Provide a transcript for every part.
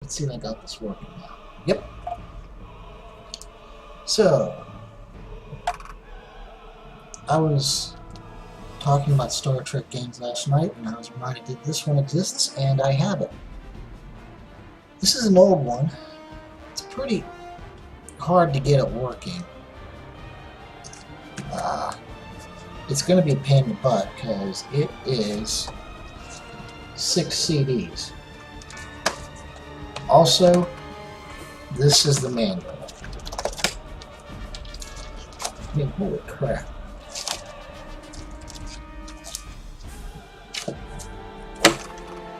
Let's see if I got this working now. Yep. So, I was talking about Star Trek games last night, and I was reminded that this one exists, and I have it. This is an old one. It's pretty hard to get it working. It's going to be a pain in the butt because it is 6 CDs. Also, this is the manual. I mean, holy crap.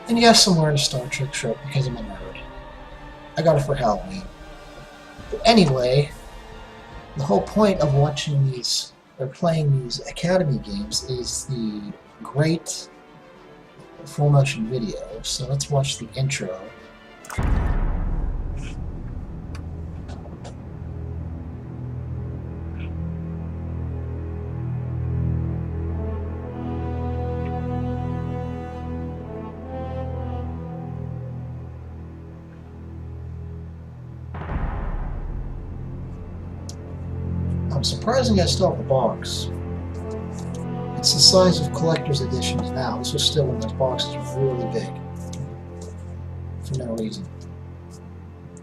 And yes, I'm wearing a Star Trek shirt because I'm a nerd. I got it for Halloween. But anyway, the whole point of watching these, or playing these Academy games, is the great full motion video. So let's watch the intro. I'm surprising I still have the box. It's the size of collector's editions now. This was still when those boxes were really big. For no reason.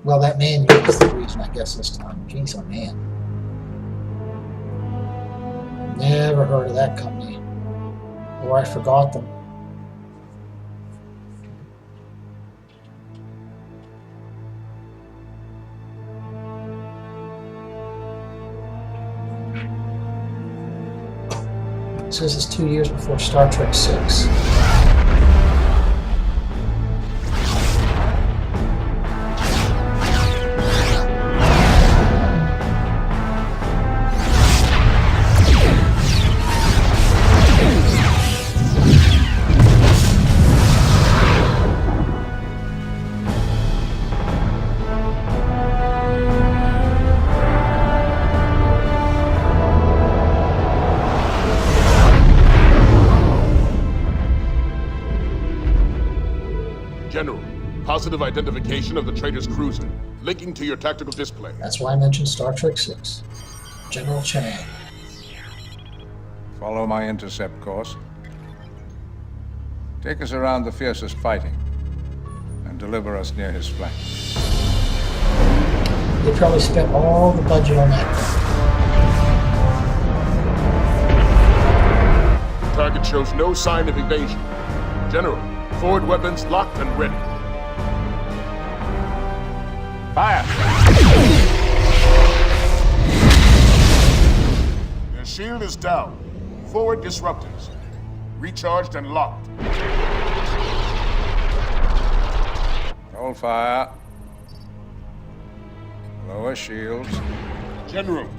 Well, that manual is the reason, I guess, this time. Jeez, oh man. Never heard of that company. Or I forgot them. It says it's 2 years before Star Trek 6. General, positive identification of the trader's cruiser, linking to your tactical display. That's why I mentioned Star Trek 6. General Chang. Follow my intercept course. Take us around the fiercest fighting, and deliver us near his flank. They probably spent all the budget on that. The target shows no sign of evasion. General, forward weapons locked and ready. Fire! Their shield is down. Forward disruptors. Recharged and locked. Hold fire. Lower shields. General,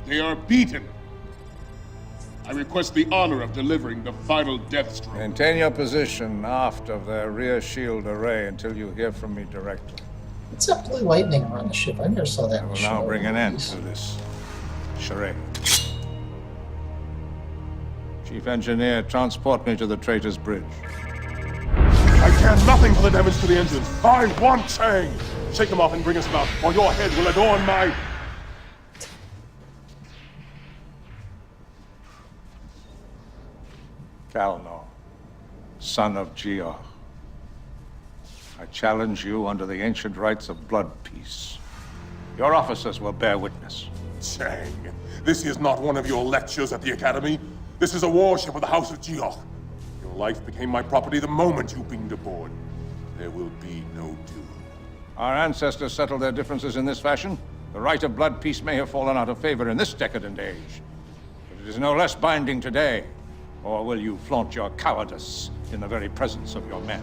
they are beaten. I request the honor of delivering the final death stroke. Maintain your position aft of their rear shield array until you hear from me directly. What's that blue lightning around the ship? I never saw that I in the will show. now bring an end to this charade. Chief Engineer, transport me to the Traitor's Bridge. I care nothing for the damage to the engines. I want Chang. Shake him off and bring us about, or your head will adorn my... Kalno, son of Georg. I challenge you under the ancient rites of blood peace. Your officers will bear witness. Chang, this is not one of your lectures at the Academy. This is a warship of the House of Georg. Your life became my property the moment you beamed aboard. There will be no duel. Our ancestors settled their differences in this fashion. The rite of blood peace may have fallen out of favor in this decadent age, but it is no less binding today. Or will you flaunt your cowardice in the very presence of your men?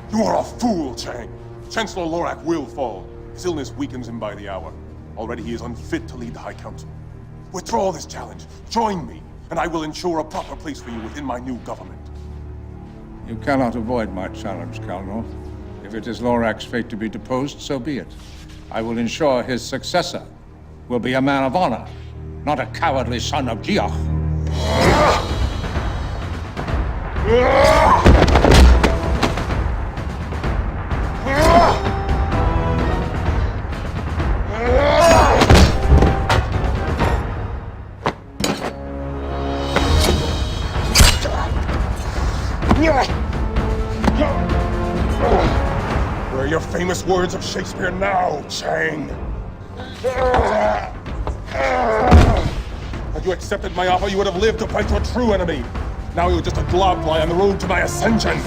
You are a fool, Chang. Chancellor Lorak will fall. His illness weakens him by the hour. Already he is unfit to lead the High Council. Withdraw this challenge. Join me, and I will ensure a proper place for you within my new government. You cannot avoid my challenge, Kalno. If it is Lorak's fate to be deposed, so be it. I will ensure his successor will be a man of honor, not a cowardly son of Georg. Hear your famous words of Shakespeare now, Chang. Had you accepted my offer, you would have lived to fight your true enemy. Now you're just a globfly on the road to my ascension.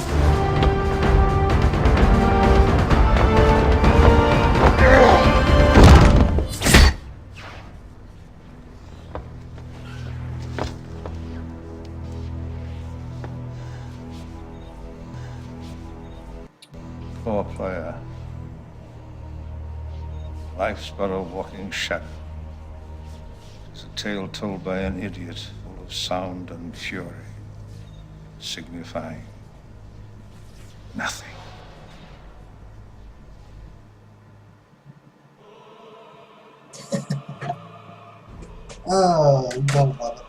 Poor player. Life's but a walking shadow. It's a tale told by an idiot, full of sound and fury, signifying nothing. Oh, you gotta love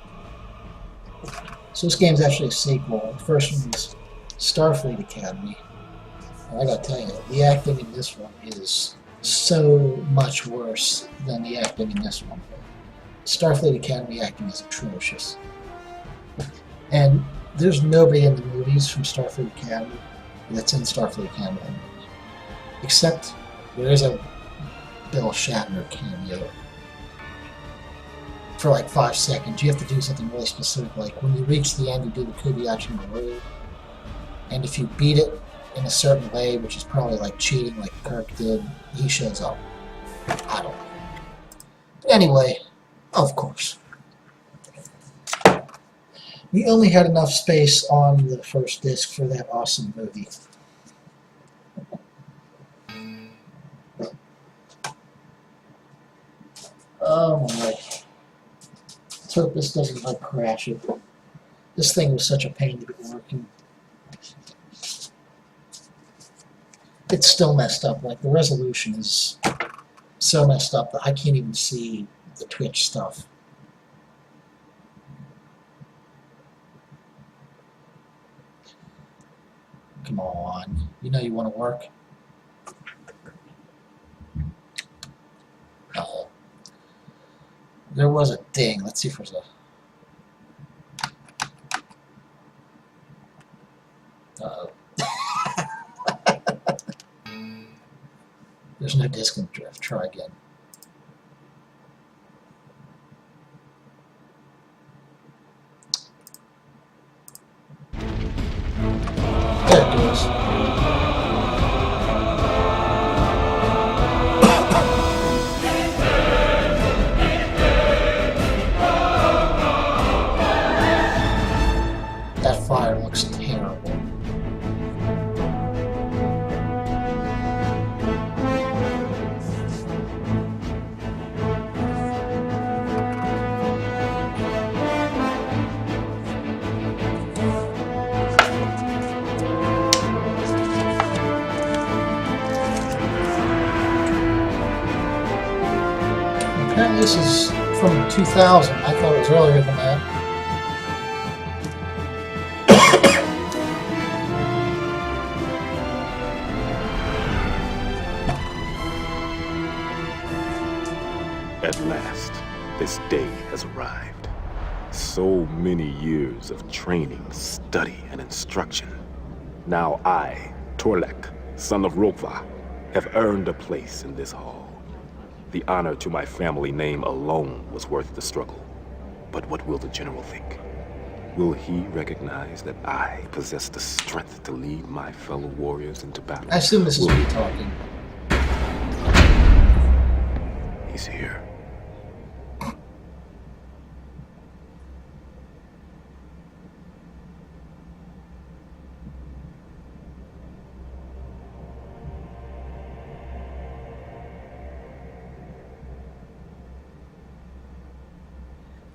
it. So this game's actually a sequel. The first one was Starfleet Academy. And I gotta tell you, the acting in this one is so much worse than the acting in this one. Starfleet Academy acting is atrocious. And there's nobody in the movies from Starfleet Academy that's in Starfleet Academy. Except there is a Bill Shatner cameo. For like 5 seconds. You have to do something really specific, like when you reach the end, you do the Kobayashi Maru. And if you beat it in a certain way, which is probably like cheating like Kirk did, he shows up. I don't know. But anyway, of course. We only had enough space on the first disc for that awesome movie. Oh my. Let's hope this doesn't like crash it. This thing was such a pain to get working. It's still messed up. Like, the resolution is so messed up that I can't even see the Twitch stuff. Come on. You know you want to work? Uh-oh. There was a ding. Let's see if there's a... Uh-oh. There's no disc in drift. Try again. There it goes. That fire looks terrible. Apparently this is from 2000. I thought it was earlier than that. At last, this day has arrived. So many years of training, study, and instruction. Now I, Torlek, son of Rokva, have earned a place in this hall. The honor to my family name alone was worth the struggle. But what will the general think? Will he recognize that I possess the strength to lead my fellow warriors into battle? I assume this is me talking. He's here.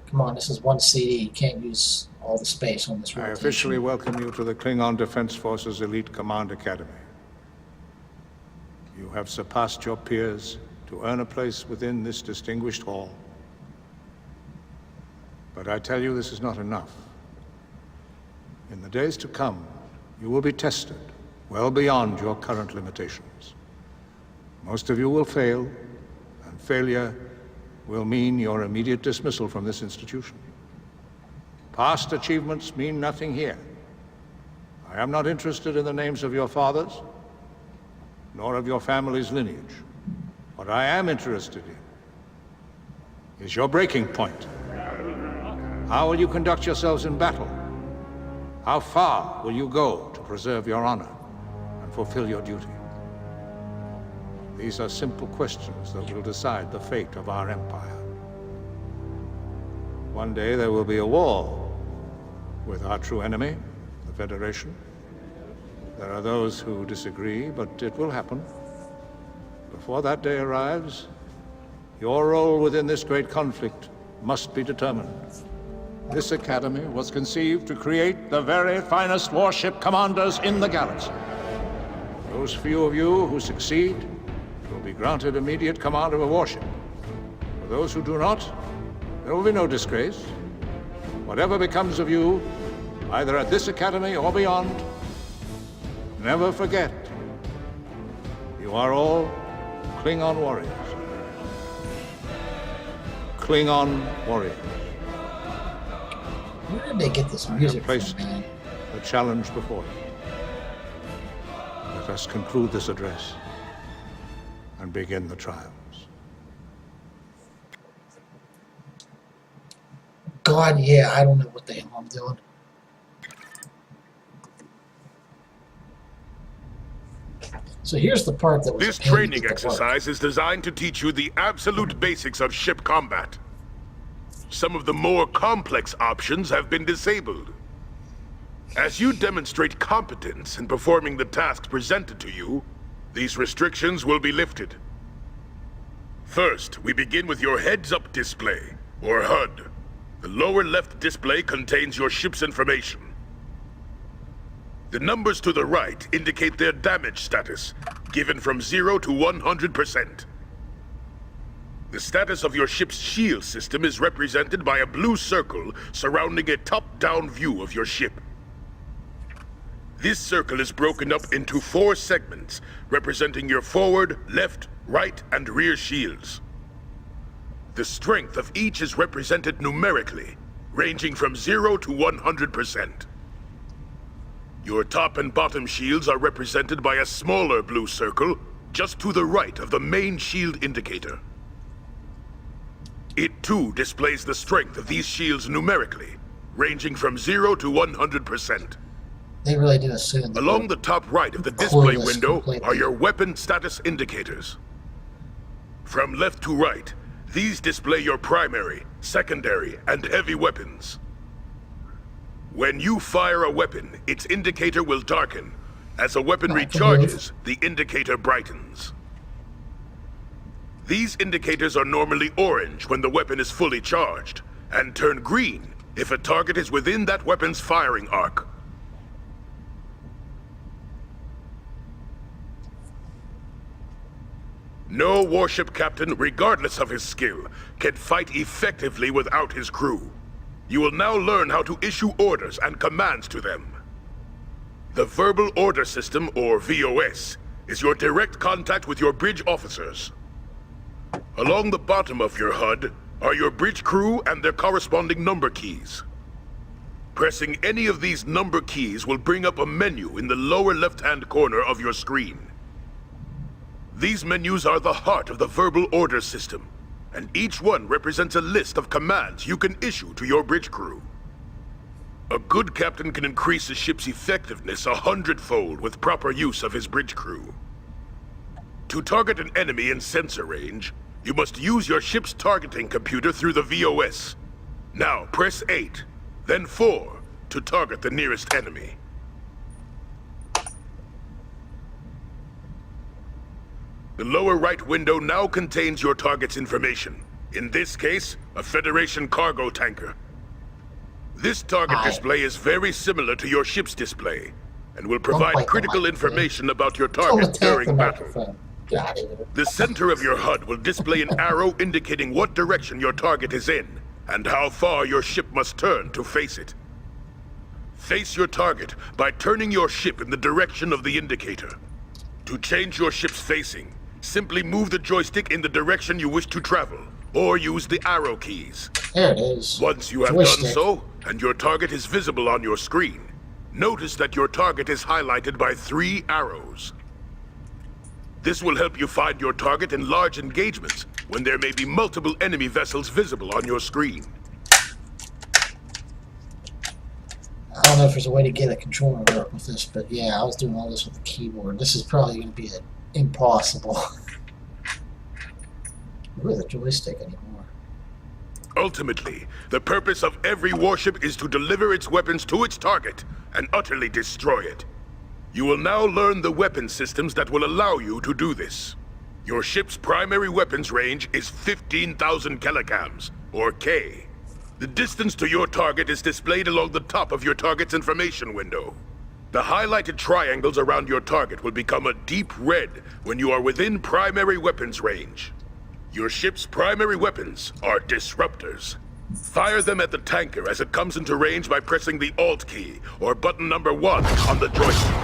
Come on, this is one CD. You can't use all the space on this I rotation. officially welcome you to the Klingon Defense Forces Elite Command Academy. You have surpassed your peers to earn a place within this distinguished hall. But I tell you, this is not enough. In the days to come, you will be tested well beyond your current limitations. Most of you will fail, and failure will mean your immediate dismissal from this institution. Past achievements mean nothing here. I am not interested in the names of your fathers, nor of your family's lineage. What I am interested in is your breaking point. How will you conduct yourselves in battle? How far will you go to preserve your honor and fulfill your duty? These are simple questions that will decide the fate of our empire. One day there will be a war with our true enemy, the Federation. There are those who disagree, but it will happen. Before that day arrives, your role within this great conflict must be determined. This academy was conceived to create the very finest warship commanders in the galaxy. Those few of you who succeed will be granted immediate command of a warship. For those who do not, there will be no disgrace. Whatever becomes of you, either at this academy or beyond, never forget, you are all Klingon warriors. Klingon warriors. Where did they get this music from, man? The challenge before you. Let us conclude this address and begin the trials. God, yeah, I don't know what the hell I'm doing. So here's the part that was This a pain to training get to work. exercise is designed to teach you the absolute basics of ship combat. Some of the more complex options have been disabled. As you demonstrate competence in performing the tasks presented to you, these restrictions will be lifted. First, we begin with your heads-up display, or HUD. The lower left display contains your ship's information. The numbers to the right indicate their damage status, given from 0 to 100%. The status of your ship's shield system is represented by a blue circle surrounding a top-down view of your ship. This circle is broken up into 4 segments, representing your forward, left, right, and rear shields. The strength of each is represented numerically, ranging from 0 to 100%. Your top and bottom shields are represented by a smaller blue circle, just to the right of the main shield indicator. It too displays the strength of these shields numerically, ranging from 0 to 100%. They really do assume that Along the top right of the display clueless window completely. are your weapon status indicators. From left to right, these display your primary, secondary, and heavy weapons. When you fire a weapon, its indicator will darken. As a weapon I can move. recharges, the indicator brightens. These indicators are normally orange when the weapon is fully charged, and turn green if a target is within that weapon's firing arc. No warship captain, regardless of his skill, can fight effectively without his crew. You will now learn how to issue orders and commands to them. The Verbal Order System, or VOS, is your direct contact with your bridge officers. Along the bottom of your HUD are your bridge crew and their corresponding number keys. Pressing any of these number keys will bring up a menu in the lower left-hand corner of your screen. These menus are the heart of the Verbal Order System, and each one represents a list of commands you can issue to your bridge crew. A good captain can increase a ship's effectiveness 100-fold with proper use of his bridge crew. To target an enemy in sensor range, you must use your ship's targeting computer through the VOS. Now press 8, then 4 to target the nearest enemy. The lower right window now contains your target's information. In this case, a Federation cargo tanker. This target display is very similar to your ship's display, and will provide critical information about your target during battle. The center of your HUD will display an arrow indicating what direction your target is in, and how far your ship must turn to face it. Face your target by turning your ship in the direction of the indicator. To change your ship's facing, simply move the joystick in the direction you wish to travel, or use the arrow keys. There it is. Once you have Joystick. done so, and your target is visible on your screen, notice that your target is highlighted by 3 arrows. This will help you find your target in large engagements when there may be multiple enemy vessels visible on your screen. I don't know if there's a way to get a controller to work with this, but yeah, I was doing all this with the keyboard. This is probably going to be impossible. Ooh, the joystick anymore. Ultimately, the purpose of every warship is to deliver its weapons to its target and utterly destroy it. You will now learn the weapon systems that will allow you to do this. Your ship's primary weapons range is 15,000 kilograms, or K. The distance to your target is displayed along the top of your target's information window. The highlighted triangles around your target will become a deep red when you are within primary weapons range. Your ship's primary weapons are disruptors. Fire them at the tanker as it comes into range by pressing the Alt key, or button number 1 on the joystick.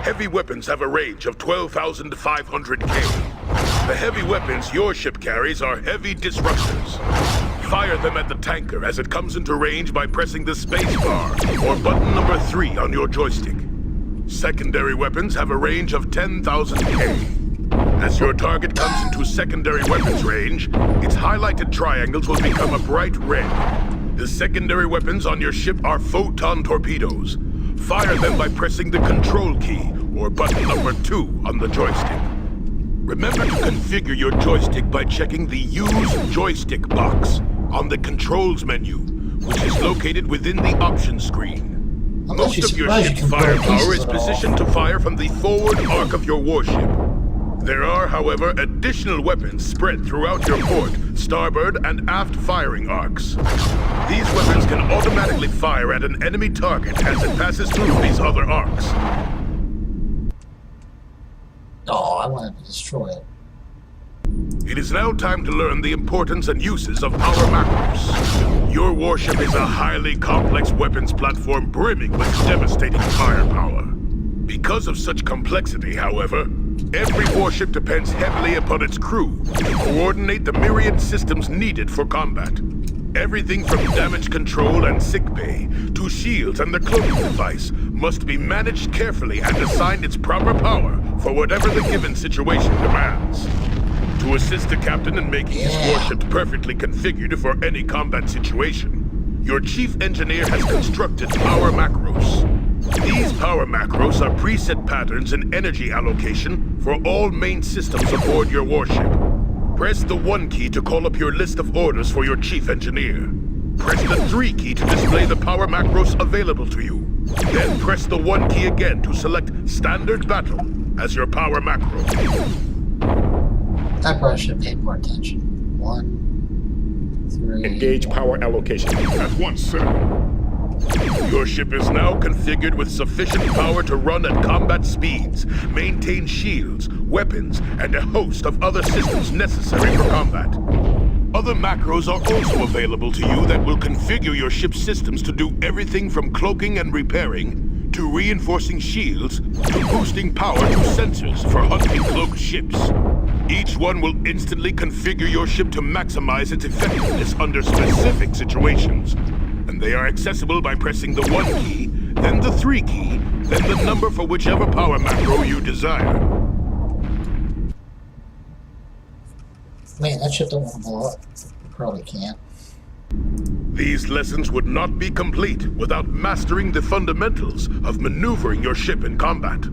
Heavy weapons have a range of 12,500 K. The heavy weapons your ship carries are heavy disruptors. Fire them at the tanker as it comes into range by pressing the space bar, or button number 3 on your joystick. Secondary weapons have a range of 10,000 K. As your target comes into secondary weapons range, its highlighted triangles will become a bright red. The secondary weapons on your ship are photon torpedoes. Fire them by pressing the control key, or button number 2 on the joystick. Remember to configure your joystick by checking the Use Joystick box on the Controls menu, which is located within the options screen. Most of your ship's firepower is positioned to fire from the forward arc of your warship. There are, however, additional weapons spread throughout your port, starboard, and aft firing arcs. These weapons can automatically fire at an enemy target as it passes through these other arcs. Oh, I wanted to destroy it. It is now time to learn the importance and uses of power macros. Your warship is a highly complex weapons platform brimming with devastating firepower. Because of such complexity, however, every warship depends heavily upon its crew to coordinate the myriad systems needed for combat. Everything from damage control and sickbay to shields and the cloaking device must be managed carefully and assigned its proper power for whatever the given situation demands. To assist the captain in making his warship perfectly configured for any combat situation, your chief engineer has constructed power macros. These power macros are preset patterns in energy allocation for all main systems aboard your warship. Press the 1 key to call up your list of orders for your chief engineer. Press the 3 key to display the power macros available to you. Then press the 1 key again to select Standard Battle as your power macro. I probably should have paid more attention. 1, 3... Engage power allocation. At once, sir. Your ship is now configured with sufficient power to run at combat speeds, maintain shields, weapons, and a host of other systems necessary for combat. Other macros are also available to you that will configure your ship's systems to do everything from cloaking and repairing, to reinforcing shields, to boosting power to sensors for hunting cloaked ships. Each one will instantly configure your ship to maximize its effectiveness under specific situations. And they are accessible by pressing the 1 key, then the 3 key, then the number for whichever power macro you desire. Man, that ship don't want to blow up. Probably can't. These lessons would not be complete without mastering the fundamentals of maneuvering your ship in combat.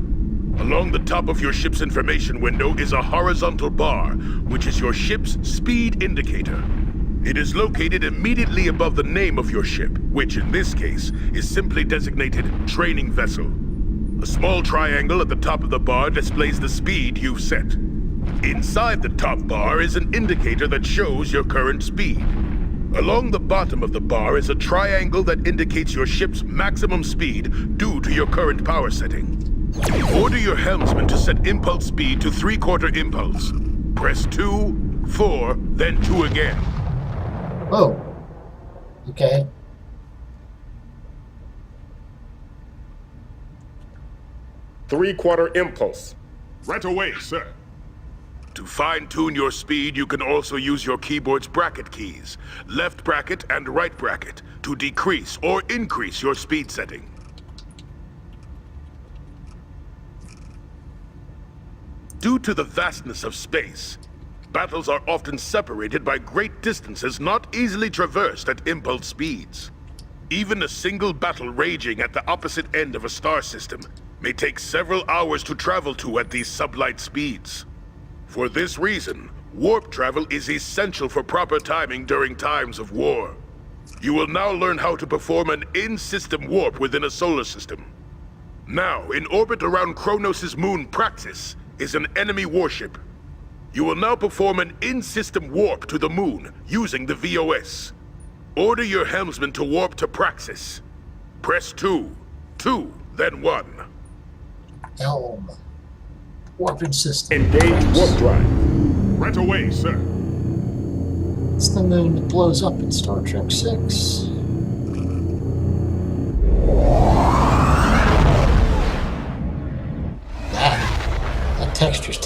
Along the top of your ship's information window is a horizontal bar, which is your ship's speed indicator. It is located immediately above the name of your ship, which in this case is simply designated Training Vessel. A small triangle at the top of the bar displays the speed you've set. Inside the top bar is an indicator that shows your current speed. Along the bottom of the bar is a triangle that indicates your ship's maximum speed due to your current power setting. Order your helmsman to set impulse speed to 3/4 impulse. Press 2, 4, then 2 again. Oh. Okay. Three-quarter impulse. Right away, sir. To fine-tune your speed, you can also use your keyboard's bracket keys, left bracket and right bracket, to decrease or increase your speed setting. Due to the vastness of space, battles are often separated by great distances not easily traversed at impulse speeds. Even a single battle raging at the opposite end of a star system may take several hours to travel to at these sublight speeds. For this reason, warp travel is essential for proper timing during times of war. You will now learn how to perform an in-system warp within a solar system. Now, in orbit around Kronos' moon Praxis is an enemy warship. You will now perform an in-system warp to the moon using the VOS. Order your helmsman to warp to Praxis. Press 2, 2, then 1. Helm. Warping system. Engage warp drive. Right away, sir. It's the moon that blows up in Star Trek 6. That texture's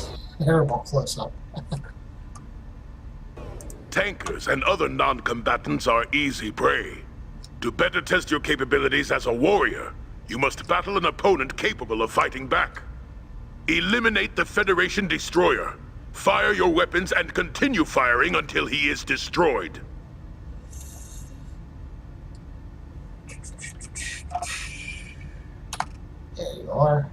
terrible close up. Tankers and other non-combatants are easy prey. To better test your capabilities as a warrior, you must battle an opponent capable of fighting back. Eliminate the Federation destroyer. Fire your weapons and continue firing until he is destroyed. There you are.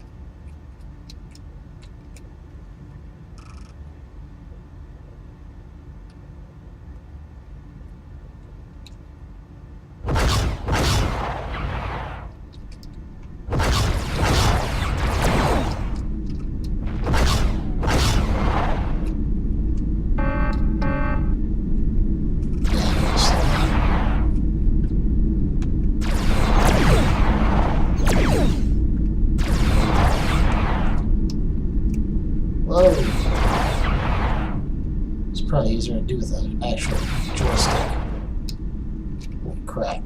Whoa. It's probably easier to do with an actual joystick. Holy crap.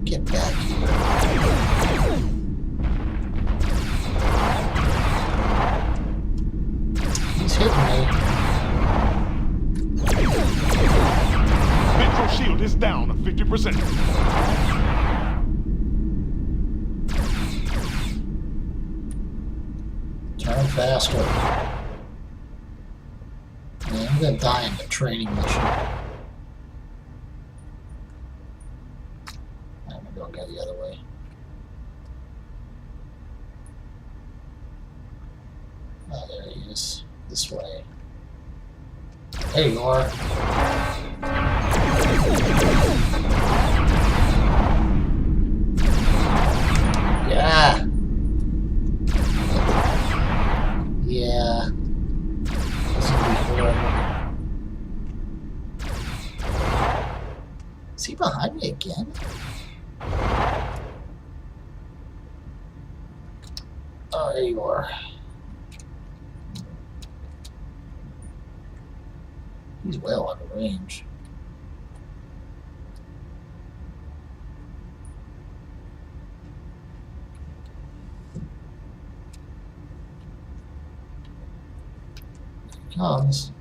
Get back here. He's hitting me. Ventral shield is down 50%. Turn faster. Man, I'm gonna die in the training mission. I'm gonna go the other way. Oh, there he is. This way. There you are. Yeah. Yeah. This is gonna be horrible. Is he behind me again? Oh, there you are. He's well out of range. Here he comes.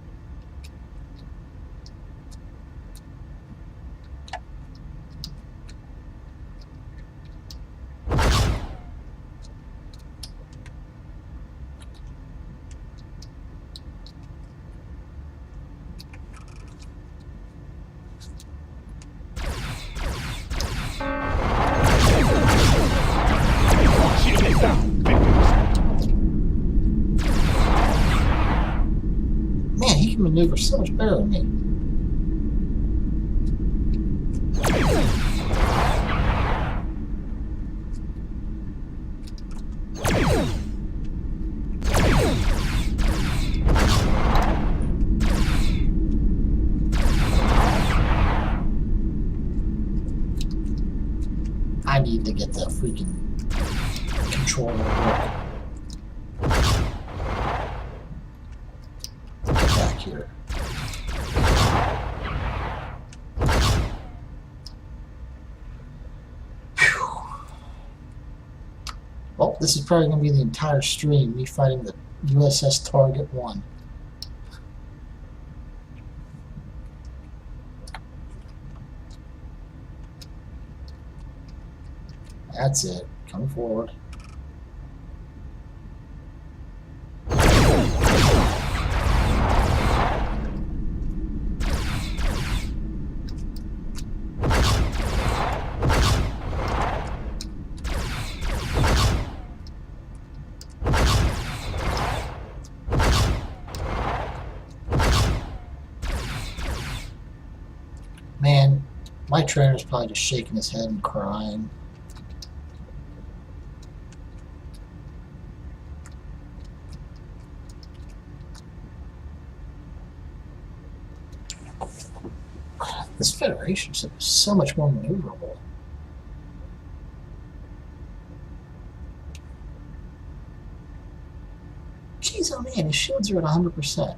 Shield is down 50%. Man, he can maneuver so much better than me. I need to get the freaking controller to work. Get back here. Well, this is probably going to be the entire stream, me fighting the USS Target 1. That's it. Come forward. Man, my trainer's probably just shaking his head and crying. This Federation ship is so much more maneuverable. Jeez, oh man, his shields are at 100%.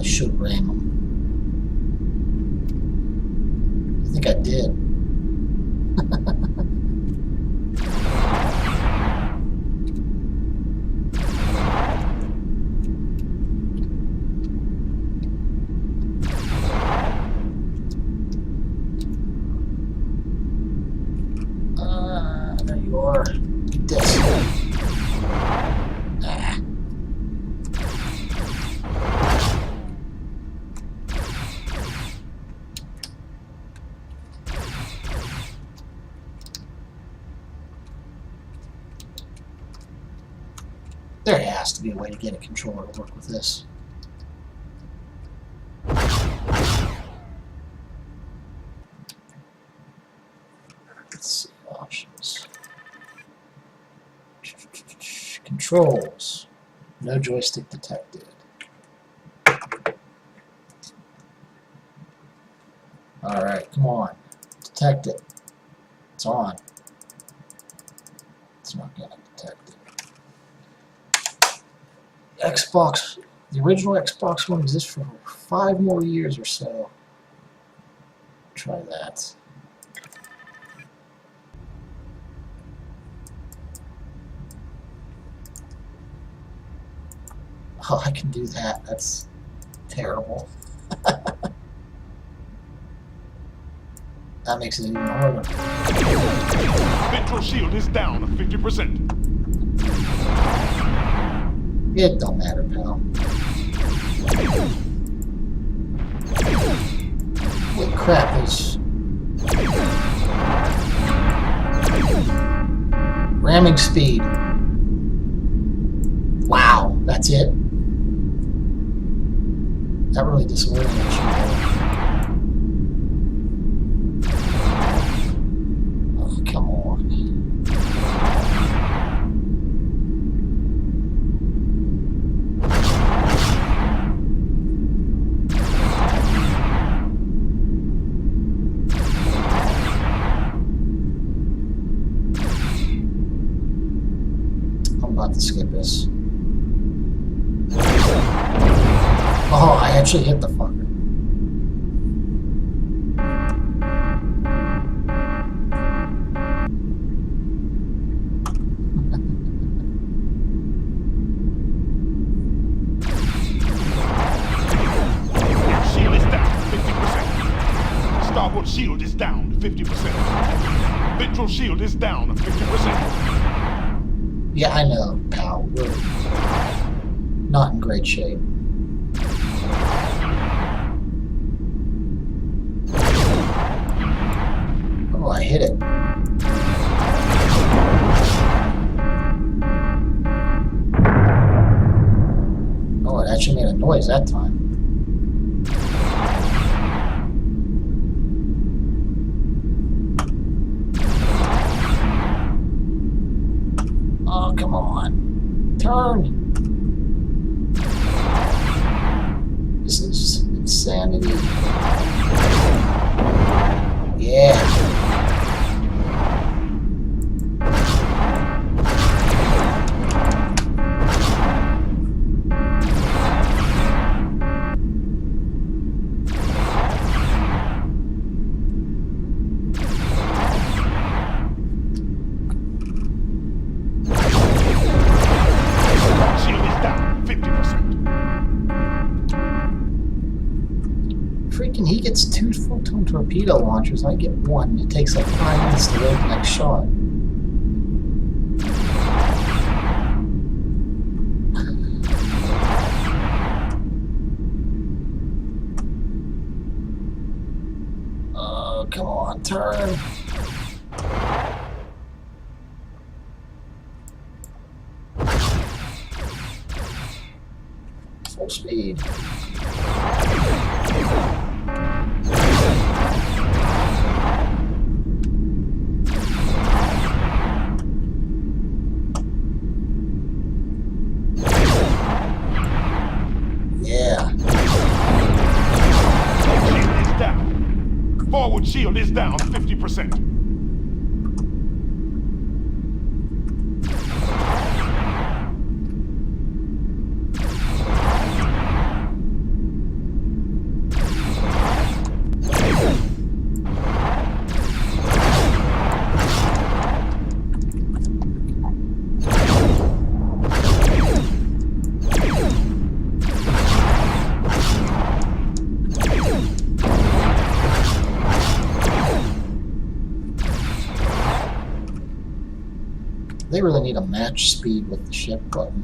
Should ram him. I think I did. There you are. Get this. Ah. There has to be a way to get a controller to work with this. Let's see options. Controls. No joystick detected. Alright, come on. Detect it. It's on. It's not gonna detect it. Xbox, the original Xbox One exists for 5 more years or so. Try that. Oh, I can do that. That's terrible. That makes it even harder. Ventral shield is down 50%. It don't matter, pal. Holy crap, there's... Ramming speed. Wow, that's it? That really disoriented you. Oh, come on. I'm about to skip this. Oh, I actually hit the fucker. Shield is down 50%. Starboard shield is down 50%. Ventral shield is down 50%. Yeah, I know, pal. We're not in great shape. Oh, I hit it. Oh, it actually made a noise that time. Oh, come on. Turn. This is insanity. freaking, he gets 2 photon torpedo launchers. I get 1. It takes like 5 minutes to load the next shot. Oh, come on, turn. Full speed. Yeah. Shield is down. Forward shield is down 50%. They really need a match speed with the ship button.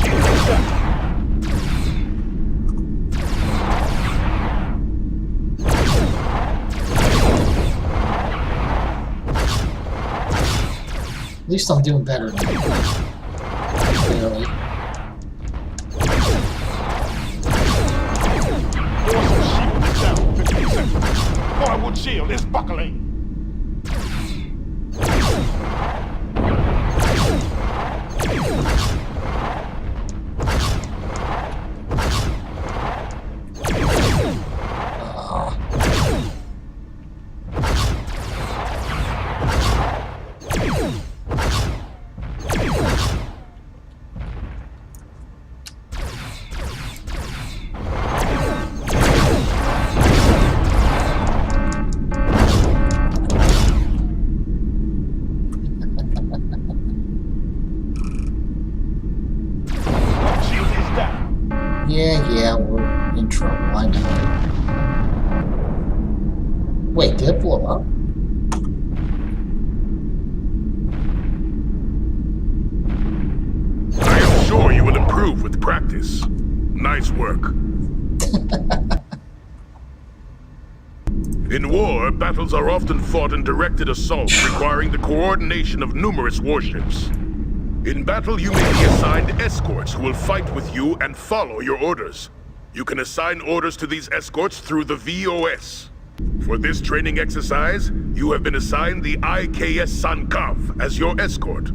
Shield is down. At least I'm doing better now. Clearly. Dorsal shield is down 50%. Forward shield is buckling. Yeah, we're in trouble, I know. Wait, did it blow up? I am sure you will improve with practice. Nice work. In war, battles are often fought in directed assaults requiring the coordination of numerous warships. In battle, you may be assigned escorts who will fight with you and follow your orders. You can assign orders to these escorts through the VOS. For this training exercise, you have been assigned the IKS Sankav as your escort.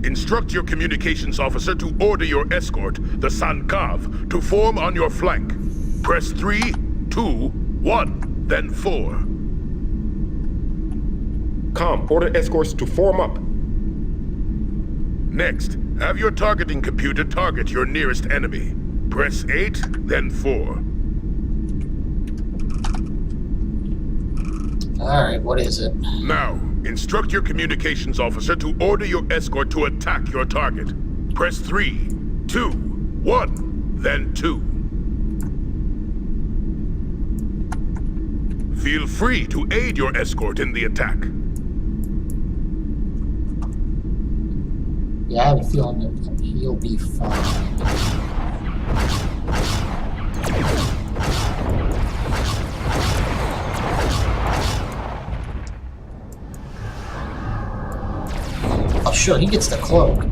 Instruct your communications officer to order your escort, the Sankav, to form on your flank. Press 3, 2, 1, then 4. Order escorts to form up. Next, have your targeting computer target your nearest enemy. Press 8, then 4. Alright, what is it? Now, instruct your communications officer to order your escort to attack your target. Press 3, 2, 1, then 2. Feel free to aid your escort in the attack. Yeah, I have a feeling that he'll be fine. Oh, sure, he gets the cloak.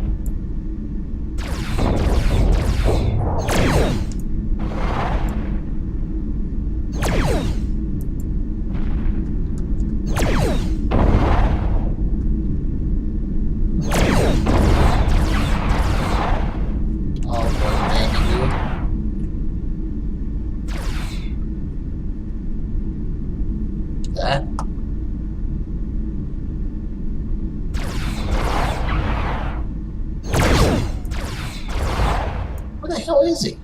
Where the hell is he?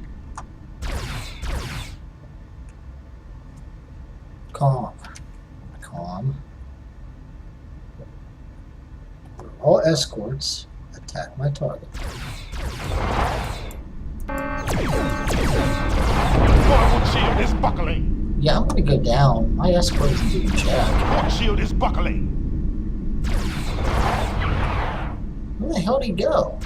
Calm. All escorts attack my target. buckling. Yeah, I'm gonna go down. My escort isn't doing jack. Port shield is buckling. Where the hell did he go?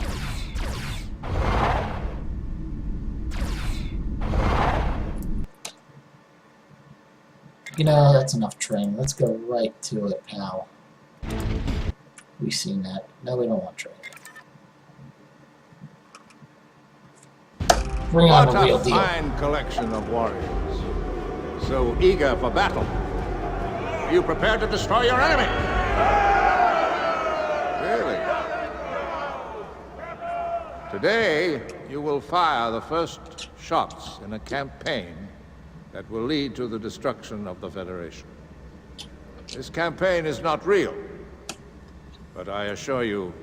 You know, that's enough training. Let's go right to it, pal. We've seen that. No, we don't want training. Bring on What the real a deal. fine collection of warriors. So eager for battle. Are you prepared to destroy your enemy? Really? Today, you will fire the first shots in a campaign that will lead to the destruction of the Federation. This campaign is not real, but I assure you,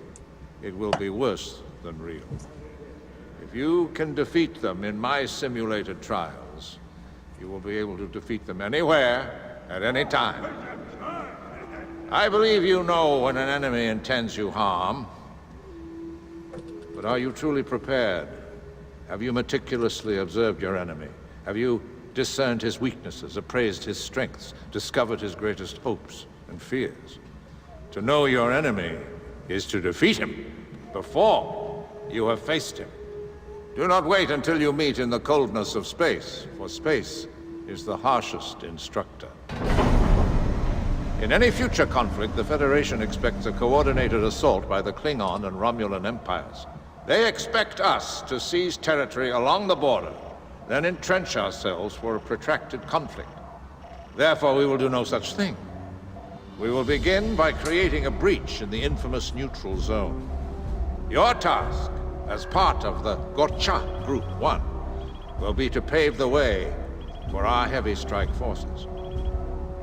it will be worse than real. If you can defeat them in my simulated trials, you will be able to defeat them anywhere, at any time. I believe you know when an enemy intends you harm, but are you truly prepared? Have you meticulously observed your enemy? Have you discerned his weaknesses, appraised his strengths, discovered his greatest hopes and fears? To know your enemy is to defeat him before you have faced him. Do not wait until you meet in the coldness of space, for space is the harshest instructor. In any future conflict, the Federation expects a coordinated assault by the Klingon and Romulan empires. They expect us to seize territory along the border, then entrench ourselves for a protracted conflict. Therefore, we will do no such thing. We will begin by creating a breach in the infamous neutral zone. Your task, as part of the Gorcha Group 1, will be to pave the way for our heavy strike forces.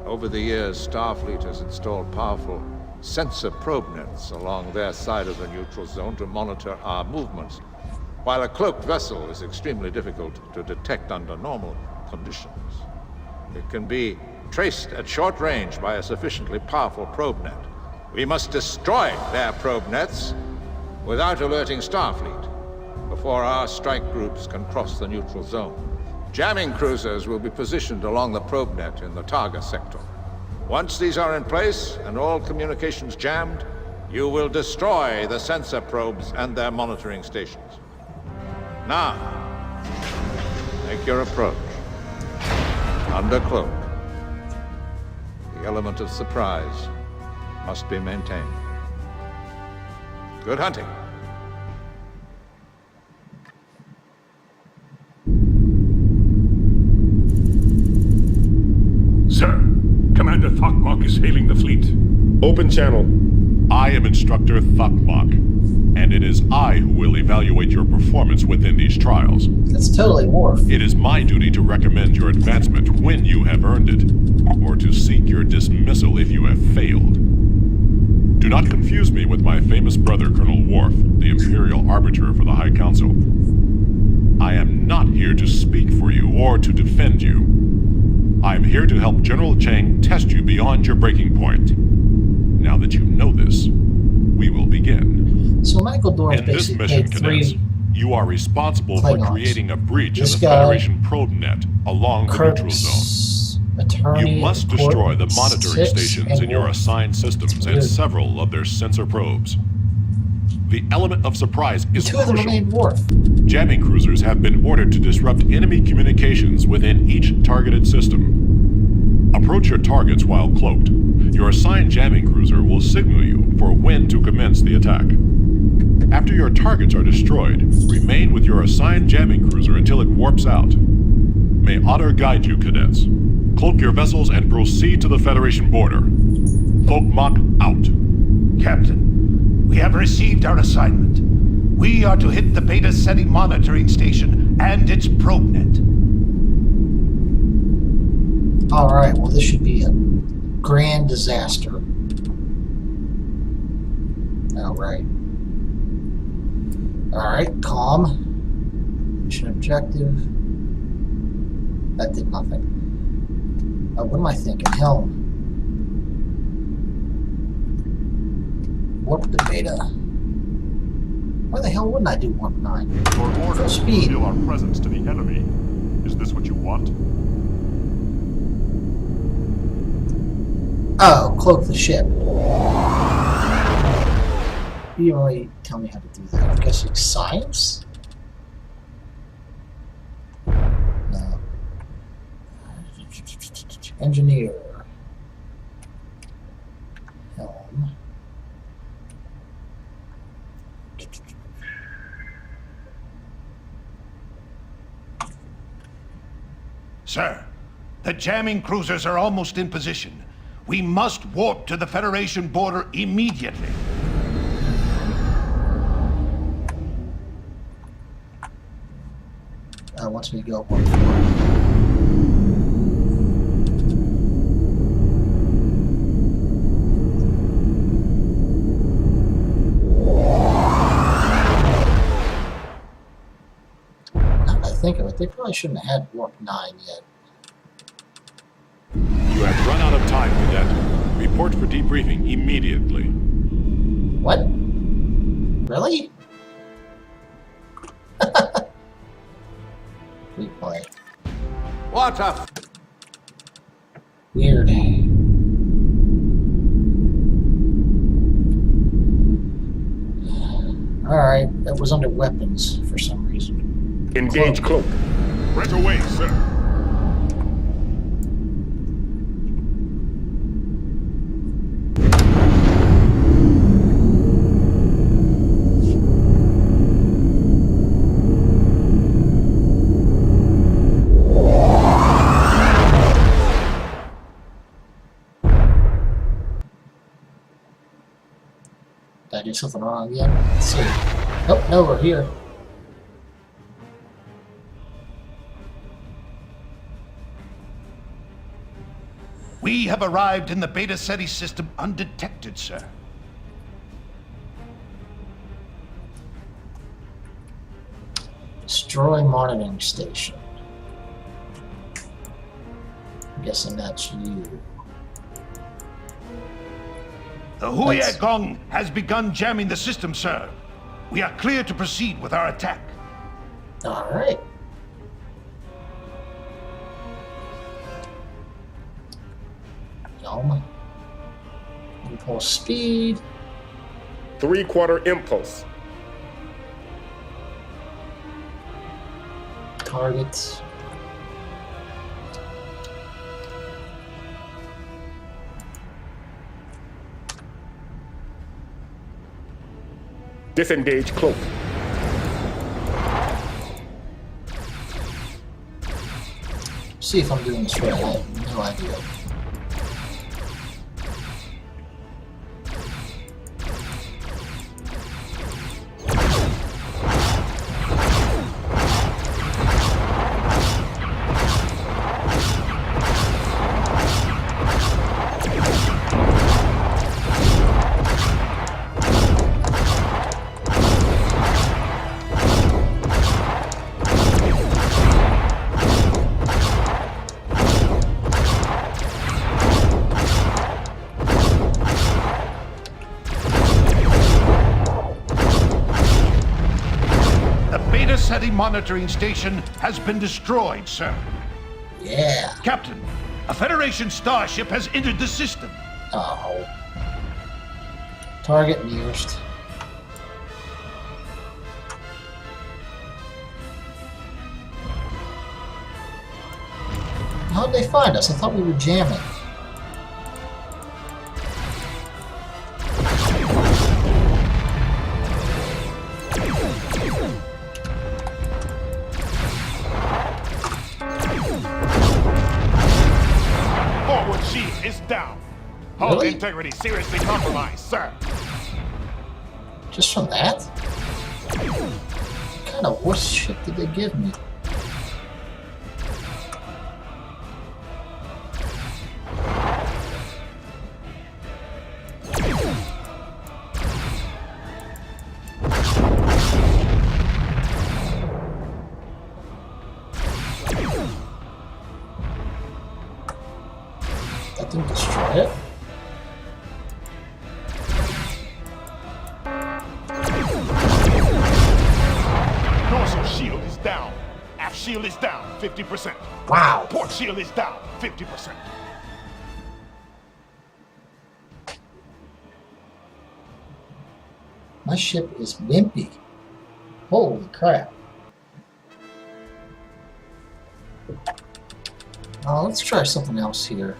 Over the years, Starfleet has installed powerful sensor probe nets along their side of the neutral zone to monitor our movements, while a cloaked vessel is extremely difficult to detect under normal conditions. It can be traced at short range by a sufficiently powerful probe net. We must destroy their probe nets without alerting Starfleet before our strike groups can cross the neutral zone. Jamming cruisers will be positioned along the probe net in the Targa sector. Once these are in place and all communications jammed, you will destroy the sensor probes and their monitoring stations. Now, make your approach. Under cloak. The element of surprise must be maintained. Good hunting. Sir, Commander Thokmok is hailing the fleet. Open channel. I am Instructor Thokmok, and it is I who will evaluate your performance within these trials. That's totally Worf. It is my duty to recommend your advancement when you have earned it, or to seek your dismissal if you have failed. Do not confuse me with my famous brother, Colonel Worf, the Imperial Arbiter for the High Council. I am not here to speak for you or to defend you. I am here to help General Chang test you beyond your breaking point. Now that you know this, we will begin. So Michael Dorff In this basically mission, paid cadets, three you are responsible Klingons. for creating a breach in This the guy, Federation probe net along the neutral zone. Kirk's attorney. You must in court, destroy the monitoring 6 stations and in your Worf. assigned systems and several of their sensor probes. The element of surprise is Two of them crucial. remain Worf. Jamming cruisers have been ordered to disrupt enemy communications within each targeted system. Approach your targets while cloaked. Your assigned jamming cruiser will signal you for when to commence the attack. After your targets are destroyed, remain with your assigned jamming cruiser until it warps out. May honor guide you, cadets. Cloak your vessels and proceed to the Federation border. Thokmok out. Captain, we have received our assignment. We are to hit the Beta Ceti monitoring station and its probe net. Alright, well this should be a grand disaster. Alright. Alright, calm. Mission objective. That did nothing. What am I thinking? Helm. Warp to Beta. Why the hell wouldn't I do warp 9? Your order Full speed. reveal our presence to the enemy. Is this what you want? Oh, cloak the ship. You didn't really tell me how to do that. I'm guessing science? No. Engineer. Helm. Sir, the jamming cruisers are almost in position. We must warp to the Federation border immediately. Wants me to go 1-4. Now that I think of it, they probably shouldn't have had warp 9 yet. You have run out of time, Cadet. Report for debriefing immediately. What? Really? Replay. What a Weird. Alright, that was under weapons for some reason. Engage cloak. Right away, sir. Did I do something wrong again? Let's see. Nope, no, we're here. We have arrived in the Beta Ceti system undetected, sir. Destroy monitoring station. I'm guessing that's you. The Huya Gong has begun jamming the system, sir. We are clear to proceed with our attack. Alright. Yum. Impulse speed. 3/4 impulse. Targets. Disengage cloak. See if I'm doing this right. I have no idea. Ceti monitoring station has been destroyed, sir. Yeah. Captain, a Federation starship has entered the system. Oh. Target nearest. How'd they find us? I thought we were jamming. Forward shield is down. Hull Really? integrity seriously compromised, sir. Just from that? What kind of horse shit did they give me? That didn't destroy it? Dorsal shield is down. Aft shield is down 50%. Wow. Port shield is down 50%. My ship is wimpy. Holy crap. Let's try something else here.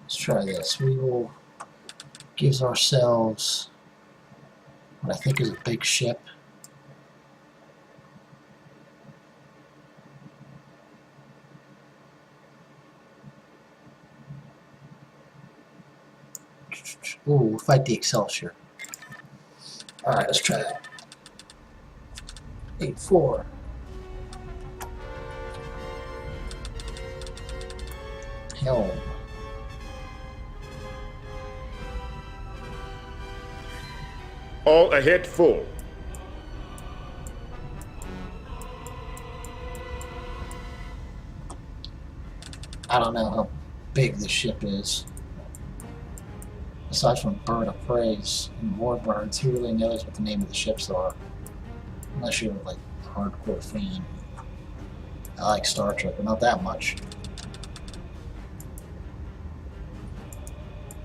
Let's try this. We will give ourselves what I think is a big ship. Ooh, we'll fight the Excelsior. Alright, let's try that. 8-4. Helm. All ahead full. I don't know how big the ship is. Aside from Bird of Praise and Warbirds, who really knows what the name of the ships are? Unless you're like a hardcore fan. I like Star Trek, but not that much.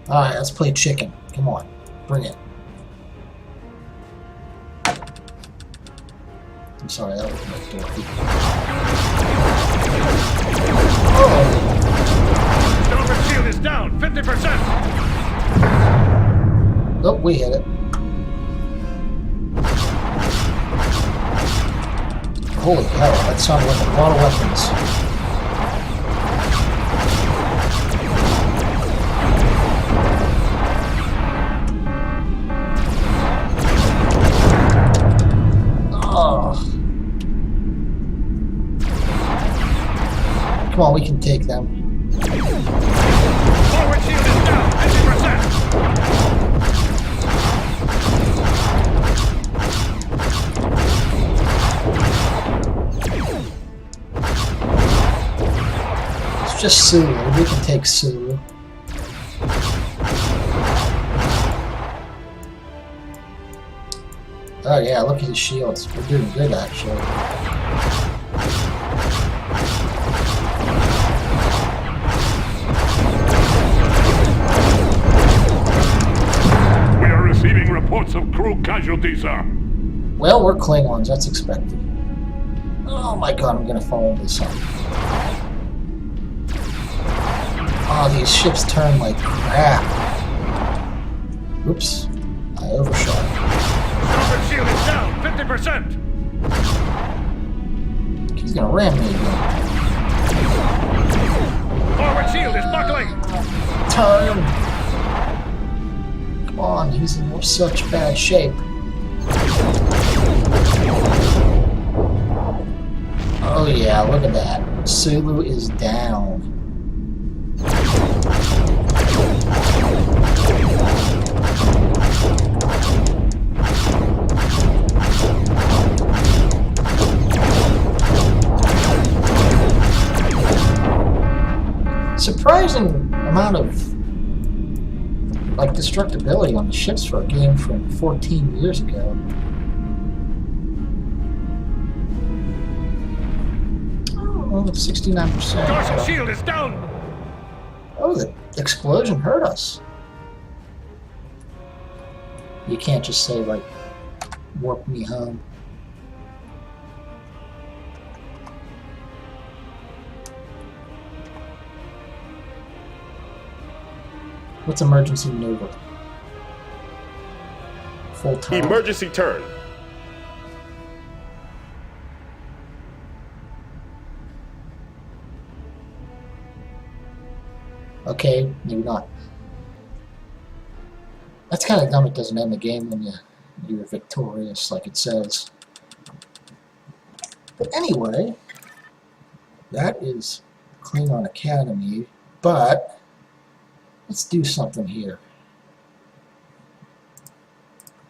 Alright, let's play chicken. Come on, bring it. I'm sorry, that was my door. Oh! Starboard shield is down, 50%! Oh, we hit it. Holy hell, that sounded like a lot of weapons. Oh. Come on, we can take them. Forward shield is down, 50%! Just Sulu. We can take Sulu. Oh yeah, look at his shields. We're doing good actually. We are receiving reports of crew casualties, sir. Well, we're Klingons. That's expected. Oh my god, I'm gonna fall into something. Oh, these ships turn like crap. Oops. I overshot. Starboard shield is down, 50%! He's gonna ram me again. Forward shield is buckling! Turn! Come on, he's in such bad shape. Oh yeah, look at that. Sulu is down. Surprising amount of like destructibility on the ships for a game from 14 years ago. Oh, 69%. Dorsal shield is down! Oh, the explosion hurt us. You can't just say like, warp me home. What's emergency maneuver? Full time. Emergency turn. Okay, maybe not. That's kind of dumb it doesn't end the game when you're victorious, like it says. But anyway, that is Klingon Academy, but let's do something here.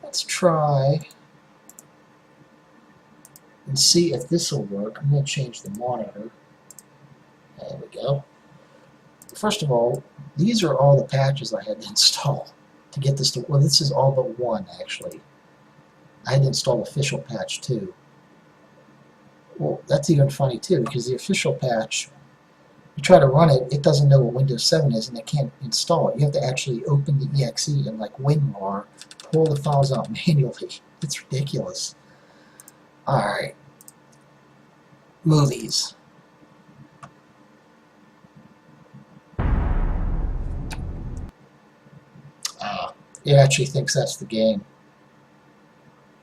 Let's try and see if this will work. I'm going to change the monitor. There we go. First of all, these are all the patches I had to install to get this to... Well, this is all but one, actually. I had to install official patch 2. Well, that's even funny too, because the official patch, you try to run it, it doesn't know what Windows 7 is, and it can't install it. You have to actually open the exe and like WinRAR, pull the files out manually. It's ridiculous. Alright. Movies. It actually thinks that's the game.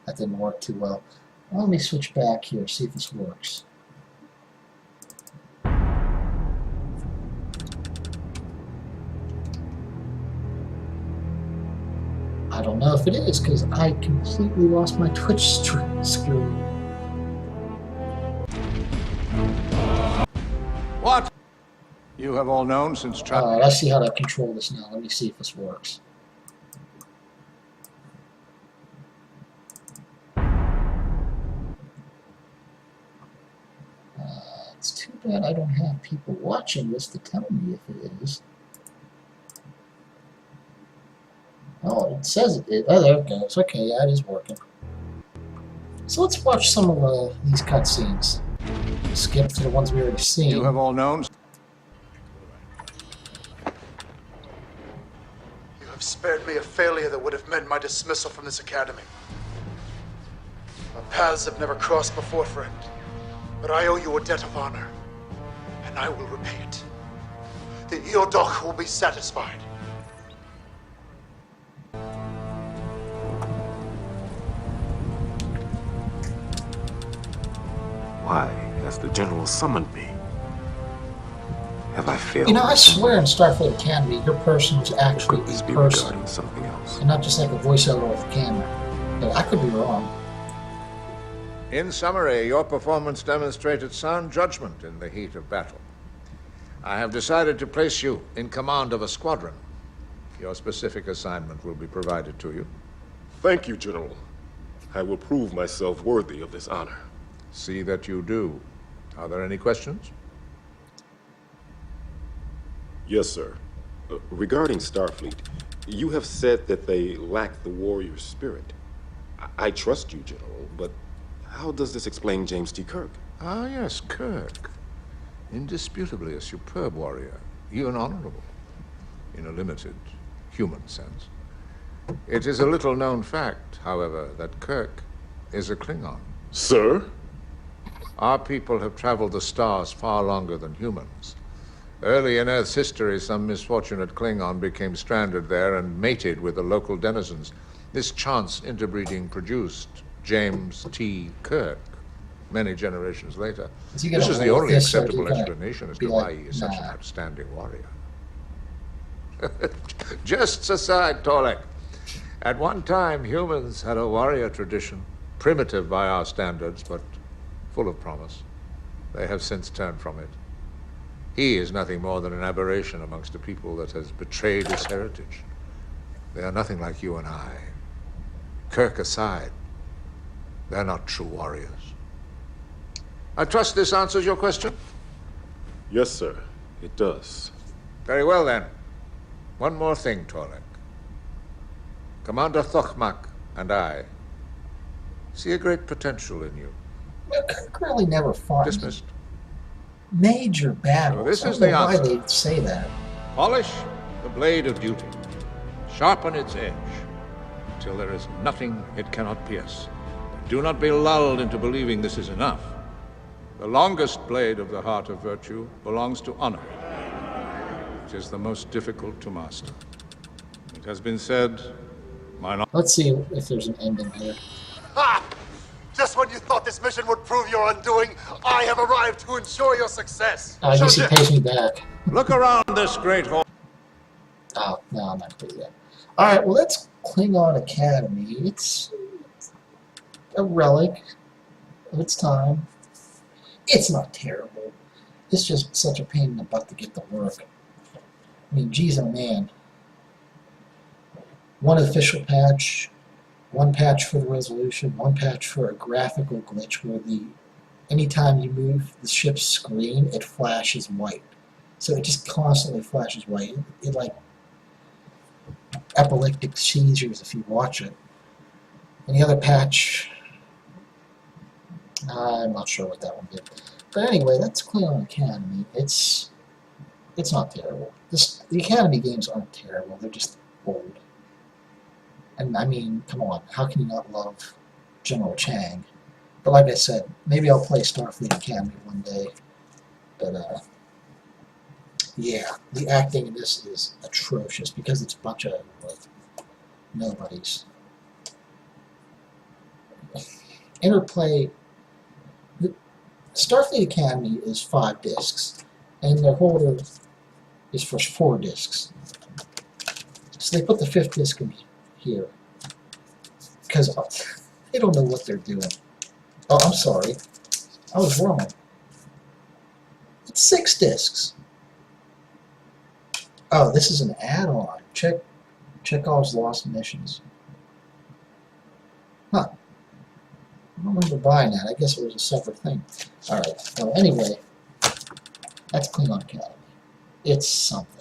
That didn't work too well. Well, let me switch back here, see if this works. I don't know if it is, because I completely lost my Twitch screen. What? You have all known since Alright, I see how to control this now. Let me see if this works. It's too bad I don't have people watching this to tell me if it is. Oh, it says it is. Oh, there it goes. Okay, yeah, it is working. So let's watch some of these cutscenes. Skip to the ones we already seen. You have all known. You have spared me a failure that would have meant my dismissal from this academy. Our paths have never crossed before, friend. But I owe you a debt of honor, and I will repay it. The Eodok will be satisfied. Why has the General summoned me? Have I failed? You know, I swear in Starfleet Academy, your person was actually Could this a be person, regarding something else? and not just like a voiceover with a camera. But I could be wrong. In summary, your performance demonstrated sound judgment in the heat of battle. I have decided to place you in command of a squadron. Your specific assignment will be provided to you. Thank you, General. I will prove myself worthy of this honor. See that you do. Are there any questions? Yes, sir. Regarding Starfleet, you have said that they lack the warrior spirit. I trust you, General, but how does this explain James T. Kirk? Ah, yes, Kirk. Indisputably a superb warrior, even honorable, in a limited human sense. It is a little-known fact, however, that Kirk is a Klingon. Sir? Our people have traveled the stars far longer than humans. Early in Earth's history, some misfortunate Klingon became stranded there and mated with the local denizens. This chance interbreeding produced James T. Kirk many generations later. This is the only acceptable explanation as to why he is such an outstanding warrior. Jests aside, Torlek. At one time, humans had a warrior tradition, primitive by our standards, but full of promise. They have since turned from it. He is nothing more than an aberration amongst a people that has betrayed its heritage. They are nothing like you and I. Kirk aside, they're not true warriors. I trust this answers your question? Yes, sir. It does. Very well, then. One more thing, Torlek. Commander Thochmak and I see a great potential in you. Well, Kirk really never fought Dismissed. major battles. So this I is don't the know why answer. they say that. Polish the blade of duty. Sharpen its edge till there is nothing it cannot pierce. Do not be lulled into believing this is enough. The longest blade of the heart of virtue belongs to honor. It is the most difficult to master. It has been said, Let's see if there's an ending here. Ha! Just when you thought this mission would prove your undoing, I have arrived to ensure your success. I guess he pays me back. Look around this great hall. Oh, no, I'm not clear yet. Alright, well, that's Klingon Academy. It's a relic of its time. It's not terrible. It's just such a pain in the butt to get to work. I mean, geez, oh man. One official patch, one patch for the resolution, one patch for a graphical glitch where anytime you move the ship's screen, it flashes white. So it just constantly flashes white. It like epileptic seizures if you watch it. And the other patch, I'm not sure what that one did. But anyway, that's Klingon Academy. It's not terrible. The Academy games aren't terrible. They're just old. And I mean, come on, how can you not love General Chang? But like I said, maybe I'll play Starfleet Academy one day. But yeah, the acting in this is atrocious because it's a bunch of like nobodies. Interplay. Starfleet Academy is 5 discs, and their holder is for 4 discs. So they put the 5th disc in here because they don't know what they're doing. Oh, I'm sorry, I was wrong. It's 6 discs. Oh, this is an add-on. Chekhov's Lost Missions. Huh. I don't remember buying that. I guess it was a separate thing. Alright, well, anyway, that's Klingon Academy. It's something.